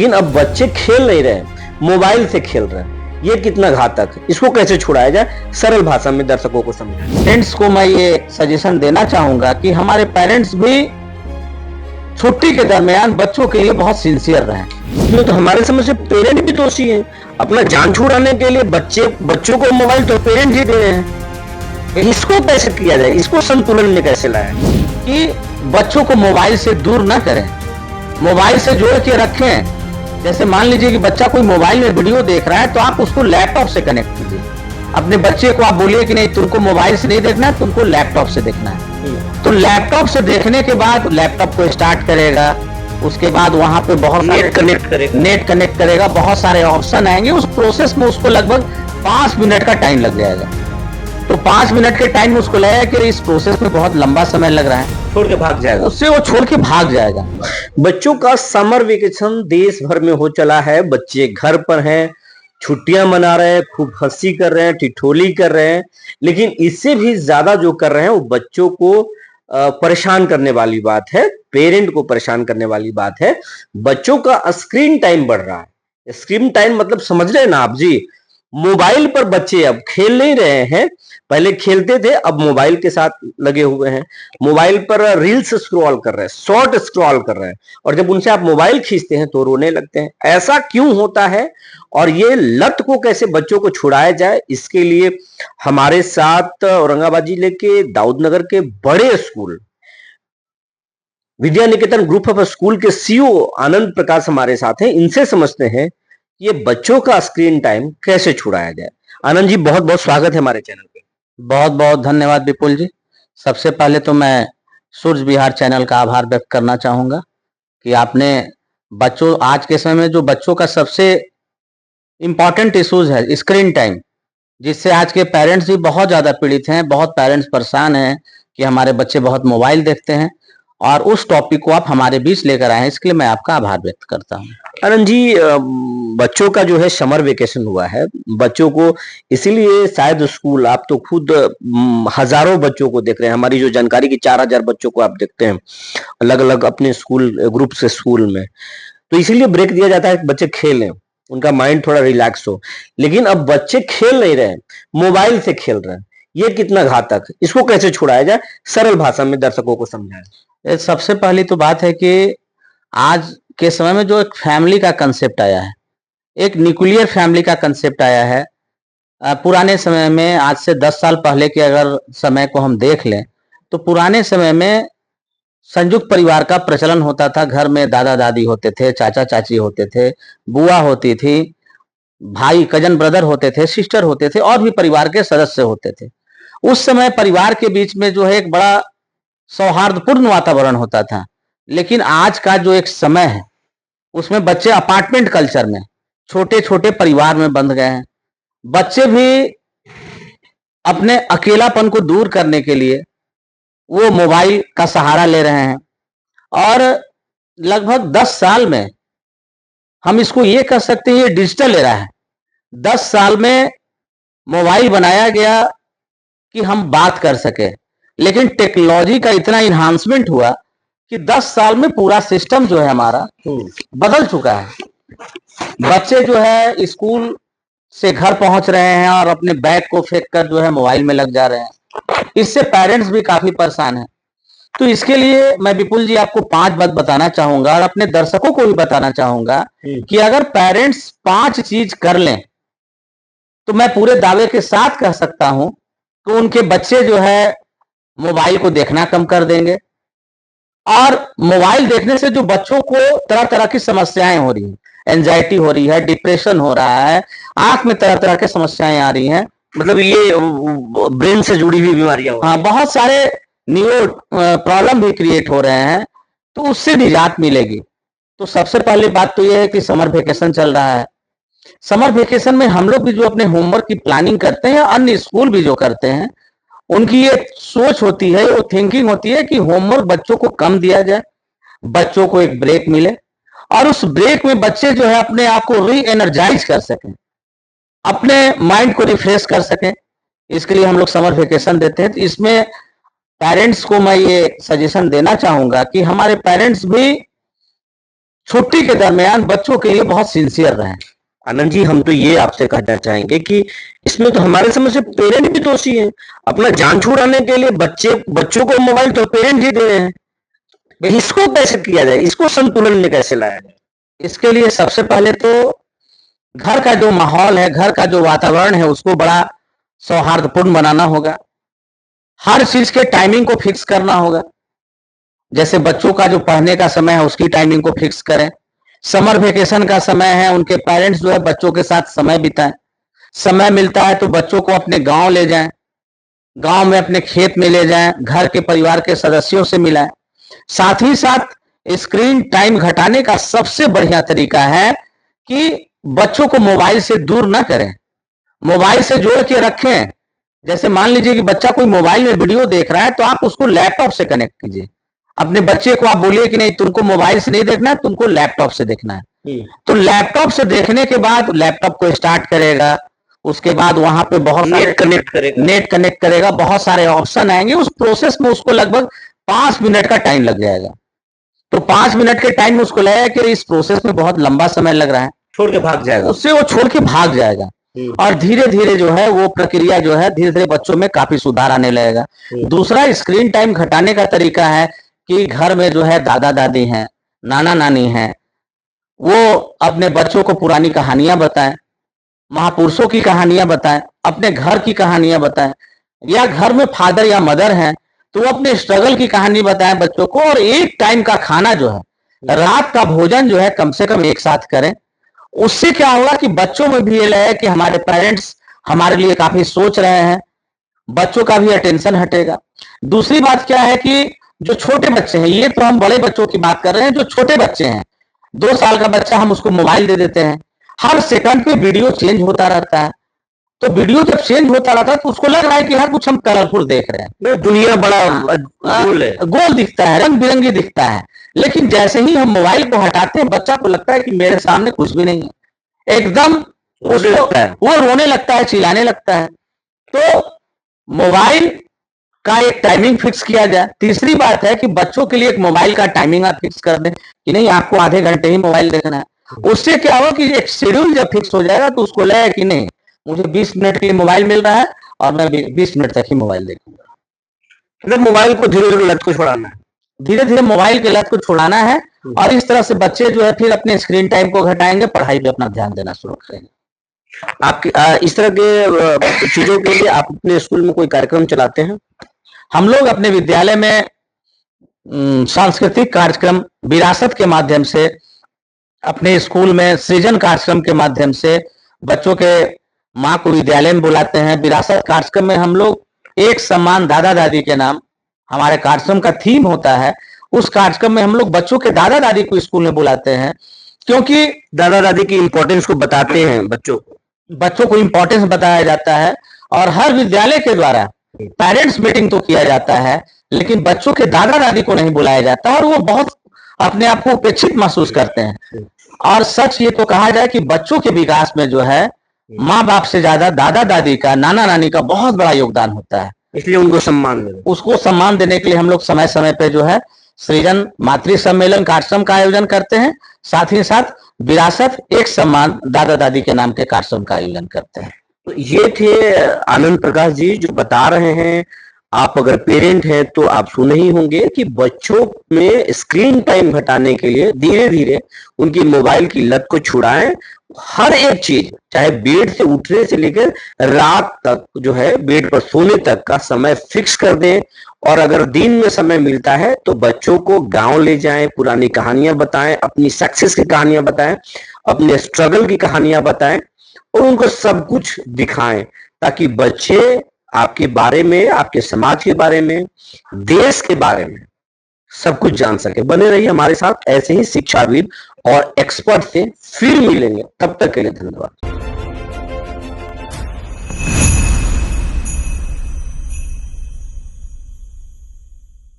लेकिन अब बच्चे खेल नहीं रहे, मोबाइल से खेल रहे हैं। ये कितना घातक है, इसको कैसे छुड़ाया जाए, सरल भाषा में दर्शकों को समझाएं। पेरेंट्स को मैं ये सजेशन देना चाहूंगा कि हमारे पेरेंट्स भी छुट्टी के दरमियान बच्चों के लिए बहुत सिंसियर रहें। इसमें तो हमारे समझ से पेरेंट भी दोषी हैं। अपना जान छुड़ाने के लिए बच्चों को मोबाइल तो पेरेंट ही दे रहे हैं। इसको कैसे किया जाए, इसको संतुलन में कैसे लाएं कि बच्चों को मोबाइल से दूर ना करें, मोबाइल से जोड़ के रखें। जैसे मान लीजिए कि बच्चा कोई मोबाइल में वीडियो देख रहा है तो आप उसको लैपटॉप से कनेक्ट कीजिए। अपने बच्चे को आप बोलिए कि नहीं, तुमको मोबाइल से नहीं देखना है, तुमको लैपटॉप से देखना है। तो लैपटॉप से देखने के बाद लैपटॉप को स्टार्ट करेगा, उसके बाद वहां पे बहुत नेट कनेक्ट करेगा, बहुत सारे ऑप्शन आएंगे। उस प्रोसेस में उसको लगभग 5 मिनट का टाइम लग जाएगा। तो 5 मिनट के टाइम में उसको लगेगा कि इस प्रोसेस में बहुत लंबा समय लग रहा है, छोड़ के भाग जाएगा, उससे वो छोड़ के भाग जाएगा। बच्चों का समर वेकेशन देश भर में हो चला है। बच्चे घर पर हैं, छुट्टियां मना रहे हैं, खूब हंसी कर रहे हैं, ठिठोली कर रहे हैं। लेकिन इससे भी ज्यादा जो कर रहे हैं वो बच्चों को परेशान करने वाली बात है, पेरेंट को परेशान करने वाली बात है। बच्चों का स्क्रीन टाइम बढ़ रहा है। स्क्रीन टाइम मतलब समझ रहे हैं ना आप जी, मोबाइल पर बच्चे अब खेल नहीं रहे हैं। पहले खेलते थे, अब मोबाइल के साथ लगे हुए हैं। मोबाइल पर रील्स स्क्रॉल कर रहे हैं, शॉर्ट स्क्रॉल कर रहे हैं, और जब उनसे आप मोबाइल खींचते हैं तो रोने लगते हैं। ऐसा क्यों होता है और ये लत को कैसे बच्चों को छुड़ाया जाए, इसके लिए हमारे साथ औरंगाबाद जिले के दाऊदनगर के बड़े school Vidya Niketan group of school के सीईओ आनंद प्रकाश हमारे साथ हैं। इनसे समझते हैं ये बच्चों का स्क्रीन टाइम कैसे छुड़ाया जाए। आनंद जी, बहुत बहुत स्वागत है हमारे चैनल पे। बहुत बहुत धन्यवाद विपुल जी। सबसे पहले तो मैं सूर्य विहार चैनल का आभार व्यक्त करना चाहूंगा कि आपने बच्चों, आज के समय में जो बच्चों का सबसे इम्पॉर्टेंट इश्यूज है स्क्रीन टाइम, जिससे आज के पेरेंट्स भी बहुत ज़्यादा पीड़ित हैं। बहुत पेरेंट्स परेशान हैं कि हमारे बच्चे बहुत मोबाइल देखते हैं, और उस टॉपिक को आप हमारे बीच लेकर आए हैं, इसके लिए मैं आपका आभार व्यक्त करता हूँ। आनंद जी, बच्चों का जो है समर वेकेशन हुआ है, बच्चों को इसीलिए शायद स्कूल, आप तो खुद हजारों बच्चों को देख रहे हैं, हमारी जो जानकारी की 4000 बच्चों को आप देखते हैं अलग अलग अपने स्कूल ग्रुप से स्कूल में, तो इसीलिए ब्रेक दिया जाता है कि बच्चे खेलें, उनका माइंड थोड़ा रिलैक्स हो। लेकिन अब बच्चे खेल नहीं रहे, मोबाइल से खेल रहे हैं। ये कितना घातक है, इसको कैसे छुड़ाया जाए, सरल भाषा में दर्शकों को समझाएं। सबसे पहली तो बात है कि आज के समय में जो एक फैमिली का कंसेप्ट आया है, एक न्यूक्लियर फैमिली का कंसेप्ट आया है। पुराने समय में, आज से 10 साल पहले के अगर समय को हम देख लें तो पुराने समय में संयुक्त परिवार का प्रचलन होता था। घर में दादा दादी होते थे, चाचा चाची होते थे, बुआ होती थी, भाई कजन ब्रदर होते थे, सिस्टर होते थे, और भी परिवार के सदस्य होते थे। उस समय परिवार के बीच में जो है एक बड़ा सौहार्दपूर्ण वातावरण होता था। लेकिन आज का जो एक समय है उसमें बच्चे अपार्टमेंट कल्चर में, छोटे छोटे परिवार में बंध गए हैं। बच्चे भी अपने अकेलापन को दूर करने के लिए वो मोबाइल का सहारा ले रहे हैं, और लगभग 10 साल में हम इसको ये कह सकते हैं ये डिजिटल एरा है। 10 साल में मोबाइल बनाया गया कि हम बात कर सके, लेकिन टेक्नोलॉजी का इतना इन्हांसमेंट हुआ कि 10 साल में पूरा सिस्टम जो है हमारा बदल चुका है। बच्चे जो है स्कूल से घर पहुंच रहे हैं और अपने बैग को फेंक कर जो है मोबाइल में लग जा रहे हैं। इससे पेरेंट्स भी काफी परेशान हैं। तो इसके लिए मैं विपुल जी आपको 5 बात बताना चाहूंगा, और अपने दर्शकों को भी बताना चाहूंगा कि अगर पेरेंट्स 5 चीज कर लें तो मैं पूरे दावे के साथ कह सकता हूं कि उनके बच्चे जो है मोबाइल को देखना कम कर देंगे। और मोबाइल देखने से जो बच्चों को तरह तरह की समस्याएं हो रही हैं, एंजाइटी हो रही है, डिप्रेशन हो रहा है, आंख में तरह तरह की समस्याएं आ रही हैं, मतलब ये ब्रेन से जुड़ी हुई बीमारियां, हाँ, बहुत सारे न्यूरो प्रॉब्लम भी क्रिएट हो रहे हैं, तो उससे निजात मिलेगी। तो सबसे पहली बात तो यह है कि समर वेकेशन चल रहा है। समर वेकेशन में हम लोग भी जो अपने होमवर्क की प्लानिंग करते हैं, अन्य स्कूल भी जो करते हैं, उनकी ये सोच होती है, वो थिंकिंग होती है कि होमवर्क बच्चों को कम दिया जाए, बच्चों को एक ब्रेक मिले, और उस ब्रेक में बच्चे जो है अपने आप को री एनर्जाइज कर सकें, अपने माइंड को रिफ्रेश कर सकें। इसके लिए हम लोग समर वेकेशन देते हैं। तो इसमें पेरेंट्स को मैं ये सजेशन देना चाहूंगा कि हमारे पेरेंट्स भी छुट्टी के दरमियान बच्चों के लिए बहुत सिंसियर रहें। आनंद जी, हम तो ये आपसे कहना चाहेंगे कि इसमें तो हमारे समझ से पेरेंट भी दोषी हैं। अपना जान छुड़ाने के लिए बच्चों को मोबाइल तो पेरेंट ही दे रहे हैं। इसको कैसे किया जाए, इसको संतुलन में कैसे लाया जाए? इसके लिए सबसे पहले तो घर का जो माहौल है, घर का जो वातावरण है, उसको बड़ा सौहार्दपूर्ण बनाना होगा। हर चीज के टाइमिंग को फिक्स करना होगा। जैसे बच्चों का जो पढ़ने का समय है उसकी टाइमिंग को फिक्स करें। समर वेकेशन का समय है, उनके पेरेंट्स जो है बच्चों के साथ समय बिताएं। समय मिलता है तो बच्चों को अपने गांव ले जाएं, गांव में अपने खेत में ले जाएं, घर के परिवार के सदस्यों से मिलाएं। साथ ही साथ स्क्रीन टाइम घटाने का सबसे बढ़िया तरीका है कि बच्चों को मोबाइल से दूर ना करें, मोबाइल से जोड़ के रखें। जैसे मान लीजिए कि बच्चा कोई मोबाइल में वीडियो देख रहा है तो आप उसको लैपटॉप से कनेक्ट कीजिए। अपने बच्चे को आप बोलिए कि नहीं, तुमको मोबाइल से नहीं देखना है, तुमको लैपटॉप से देखना है। तो लैपटॉप से देखने के बाद लैपटॉप को स्टार्ट करेगा, उसके बाद वहां पे बहुत सारे नेट कनेक्ट करेगा, बहुत सारे ऑप्शन आएंगे। उस प्रोसेस में उसको लगभग 5 मिनट का टाइम लग जाएगा। तो 5 मिनट के टाइम में उसको लगेगा कि इस प्रोसेस में बहुत लंबा समय लग रहा है, छोड़ के भाग जाएगा, उससे वो छोड़ के भाग जाएगा। और धीरे धीरे जो है वो प्रक्रिया जो है धीरे धीरे बच्चों में काफी सुधार आने लगेगा। दूसरा स्क्रीन टाइम घटाने का तरीका है कि घर में जो है दादा दादी हैं, नाना नानी हैं, वो अपने बच्चों को पुरानी कहानियां बताएं, महापुरुषों की कहानियां बताएं, अपने घर की कहानियां बताएं। या घर में फादर या मदर हैं तो वो अपने स्ट्रगल की कहानी बताएं बच्चों को। और एक टाइम का खाना जो है, रात का भोजन जो है कम से कम एक साथ करें। उससे क्या होगा कि बच्चों में भी ये लगे कि हमारे पेरेंट्स हमारे लिए काफी सोच रहे हैं, बच्चों का भी अटेंशन हटेगा। दूसरी बात क्या है कि जो छोटे बच्चे हैं, ये तो हम बड़े बच्चों की बात कर रहे हैं, जो छोटे बच्चे हैं, 2 साल का बच्चा हम उसको मोबाइल दे देते हैं, हर सेकंड पे वीडियो चेंज होता रहता है। तो वीडियो जब चेंज होता रहता है तो उसको लग रहा है कि हर कुछ हम कलरफुल देख रहे हैं, दुनिया बड़ा गोल दिखता है, रंग बिरंगी दिखता है। लेकिन जैसे ही हम मोबाइल को हटाते हैं, बच्चा को लगता है कि मेरे सामने कुछ भी नहीं है, एकदम वो रोने लगता है, चिल्लाने लगता है। तो मोबाइल का एक टाइमिंग फिक्स किया जाए। तीसरी बात है कि बच्चों के लिए एक मोबाइल का टाइमिंग आप फिक्स कर दें कि नहीं, आपको आधे घंटे ही मोबाइल देखना है। उससे क्या होगा कि एक शेड्यूल जब फिक्स हो जाएगा तो उसको लगेगा कि नहीं, मुझे 20 मिनट के लिए मोबाइल मिल रहा है और मैं 20 मिनट तक ही मोबाइल देखूंगा। मतलब मोबाइल को धीरे धीरे लत को छुड़ाना है, धीरे धीरे मोबाइल के लत को छुड़ाना है। और इस तरह से बच्चे जो है फिर अपने स्क्रीन टाइम को घटाएंगे, पढ़ाई पे अपना ध्यान देना शुरू करेंगे। आपकी इस तरह के चीजों के लिए आप अपने स्कूल में कोई कार्यक्रम चलाते हैं? हम लोग अपने विद्यालय में सांस्कृतिक कार्यक्रम विरासत के माध्यम से, अपने स्कूल में सृजन कार्यक्रम के माध्यम से बच्चों के माँ को विद्यालय में बुलाते हैं। विरासत कार्यक्रम में हम लोग एक सम्मान दादा दादी के नाम हमारे कार्यक्रम का थीम होता है। उस कार्यक्रम में हम लोग बच्चों के दादा दादी को स्कूल में बुलाते हैं, क्योंकि दादा दादी की इंपॉर्टेंस को बताते हैं, बच्चों को इंपॉर्टेंस बताया जाता है। और हर विद्यालय के द्वारा पेरेंट्स मीटिंग तो किया जाता है, लेकिन बच्चों के दादा दादी को नहीं बुलाया जाता और वो बहुत अपने आप को उपेक्षित महसूस करते हैं। और सच ये तो कहा जाए कि बच्चों के विकास में जो है माँ बाप से ज्यादा दादा दादी का, नाना नानी का बहुत बड़ा योगदान होता है। इसलिए उनको सम्मान देने के लिए हम लोग समय समय पे जो है सृजन मातृ सम्मेलन कार्यक्रम का आयोजन करते हैं। साथ ही साथ विरासत एक सम्मान दादा दादी के नाम के कार्यक्रम का आयोजन करते हैं। तो ये थे आनंद प्रकाश जी जो बता रहे हैं। आप अगर पेरेंट हैं तो आप सुने ही होंगे कि बच्चों में स्क्रीन टाइम घटाने के लिए धीरे धीरे उनकी मोबाइल की लत को छुड़ाएं। हर एक चीज, चाहे बेड से उठने से लेकर रात तक जो है बेड पर सोने तक का समय फिक्स कर दें। और अगर दिन में समय मिलता है तो बच्चों को गांव ले जाएं, पुरानी कहानियां बताएं, अपनी सक्सेस की कहानियां बताएं, अपने स्ट्रगल की कहानियां बताएं और उनको सब कुछ दिखाएं, ताकि बच्चे आपके बारे में, आपके समाज के बारे में, देश के बारे में सब कुछ जान सके। बने रहिए हमारे साथ, ऐसे ही शिक्षाविद और एक्सपर्ट से फिर मिलेंगे। तब तक के लिए धन्यवाद।